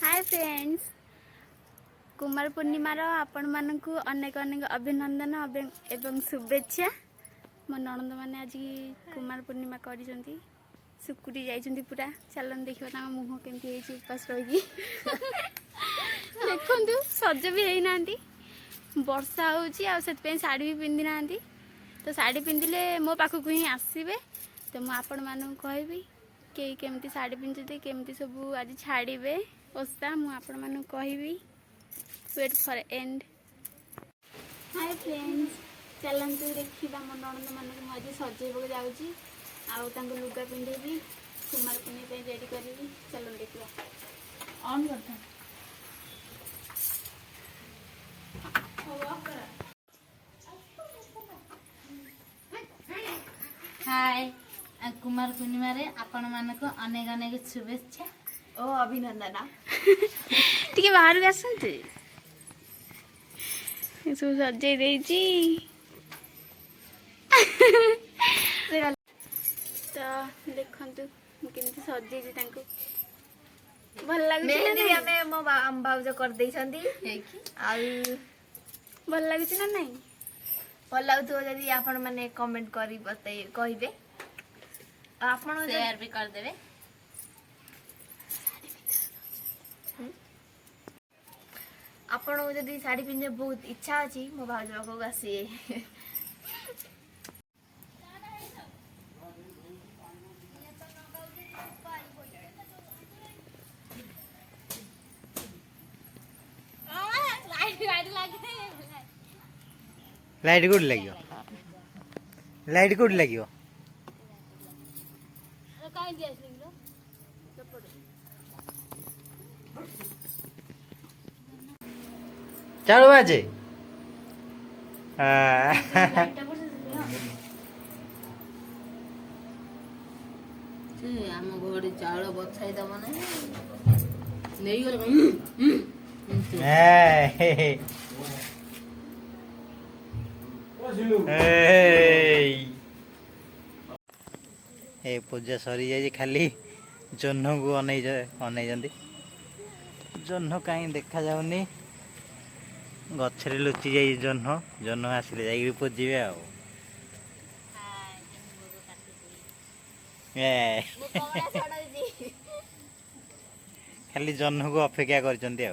Hi friends, Kumar पूर्णिमार आपण मानकु अनेक अनेक अभिनंदन एवं शुभेच्छा। मो नणंद मैंने आज कुमार पूर्णिमा करी सुकुटी जाइछन्ती पूरा। चलन देखिबा मुह केमती उपास रही देखु सज भी होना वर्षा होती शाढ़ी भी पिंधि ना तो शाढ़ी पिंधिले मो पाखक ही आसबे तो मुझे आपण मानक कहबी कई केमती शाढ़ी पिंधते केमती सब आज छाड़े ओषा मुझे आपण मानक कहबी। Wait for end. Hi friends, चलतु देखा मो नणंद मानक मुझे सजेबक जाऊँगी आउ लुगा पिंधेबी कुमार पूर्णिमा रेडी करी। चलो देखा ऑन करता। हाय कुमार पूर्णिमा रे आपण मानक अनेक अनेक शुभेच्छा ओ अभिनंदन। टिके बाहर आसते सब सजे देती तो देखंतु केमती सजे भल लगे मो भाउज कर देइछंती भल लगे ना नहीं भल लागुथो जदि आपण माने कमेंट करी बताई कहिबे आपण शेयर भी कर देबे। आपण जदि साड़ी पिंधे बहुत इच्छा अछि मो भाउज को आसी लाइट कोड लगियो लाइट कोड लगियो चालू बाजे आम घरे चाउल बछाई दब नहीं ए पूजा सरी जाए खाली जह्न को अनै जह्न कहीं देखा जाऊनी गछरे लुचि जाए जह्न जह्न आसिले जाई पूजिबे आ खाली जह्न को अपेक्षा करचंती आ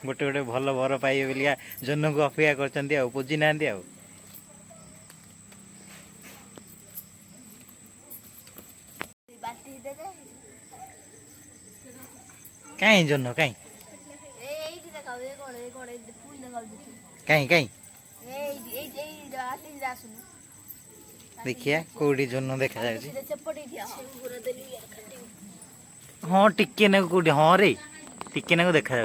गोटे गोटे भल वर पाइबे बोलिया जह्न को अपेक्षा करचंती आ पूजी नांती आ कहीं जह्न कहीं कहीं कहीं देखिए कौटी जह्न देखा हाँ टिके ना कौटी हाँ रे टिके ना देखा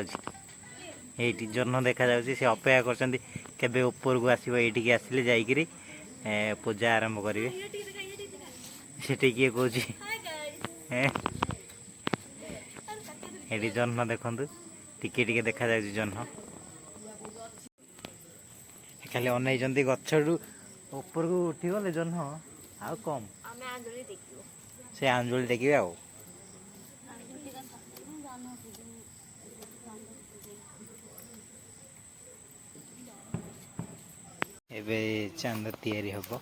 ये जह्न देखा से अपेक्षा करछंती केबे ऊपर को आसीबो एठी आसिले जाईकरी पूजा आरंभ करिवे सेठी किए कहूँ ये जह्न देखु टिके टिके देखा जह्न खाली अनै गचरू ऊपर को उठी गले जह्न आ कम से आंजुली देखिए आ एबे चांद तैयारी हबो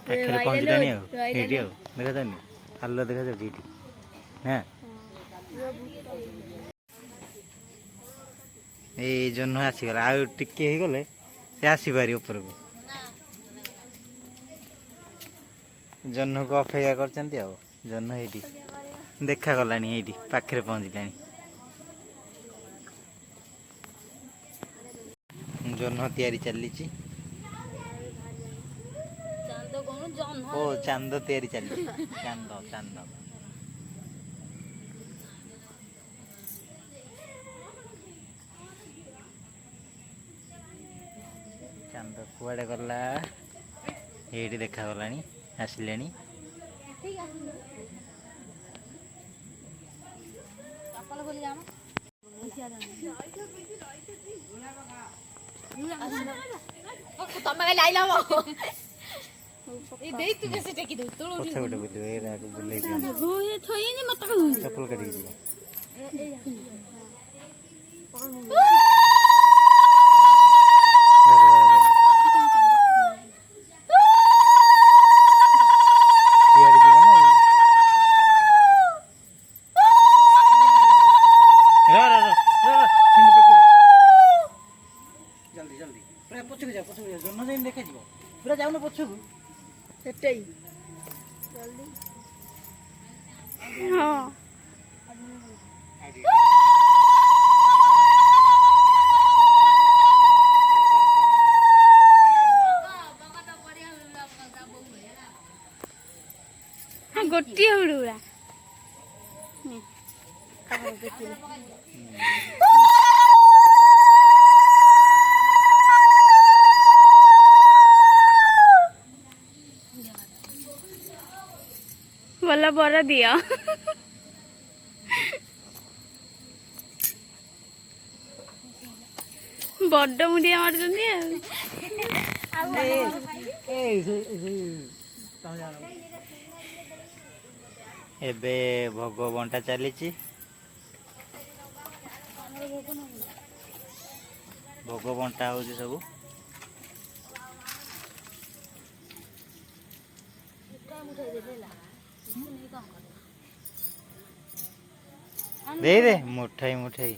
पाखे पहुँचलानी ये देखा जानी आलुआ देखा जाए हाँ ये जह्न आसीगला आ टिके हो गले से आसपारी ऊपर को जह्न को अपेक्षा करचंती आ जह्न ये देखा गलानी ये पाखे पहुँचलानी जह्न तैयारी चली ओ चांद तैयारी चली चांद चांद चांद कुआड़े गला ଏଇଠି ଦେଖାଗଲାଣି ଆସିଲେଣି। ତମେ କାଲି ଆଇଲା ମୋ ପଛ ଗୋଟେ ବୁଲିବ ଏଇଟାକୁ ବୁଲେଇ ଦିଅ ଚପଲ କାଟିକି ଯିବ। ସିଆଡ଼େ ଯିବ ନା ଜଲ୍ଦି ଜଲ୍ଦି ପୁରା ପଛକୁ ଯାଅ ଜହ୍ନ ଯାଇନି ଦେଖାଯିବ ପୁରା ଯାଉନ ପଛକୁ। ହଁ ଗୋଟିଏ ହୁଡୁରା ଭଲ ବର ଦିଅ। ବଡ ମୁଣ୍ଡିଆ ମାରୁଛନ୍ତି ଆଉ। ଏବେ ଭୋଗ ବଣ୍ଟା ଚାଲିଛି। ଭୋଗ ବଣ୍ଟା ହଉଛି ସବୁ। ଦେଇ ଦେ ମୁଠାଇ ମୁଠାଇ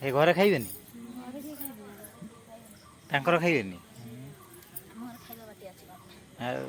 ଏ ଘରେ ଖାଇବେନି ତାଙ୍କର ଖାଇବେନି ଆଉ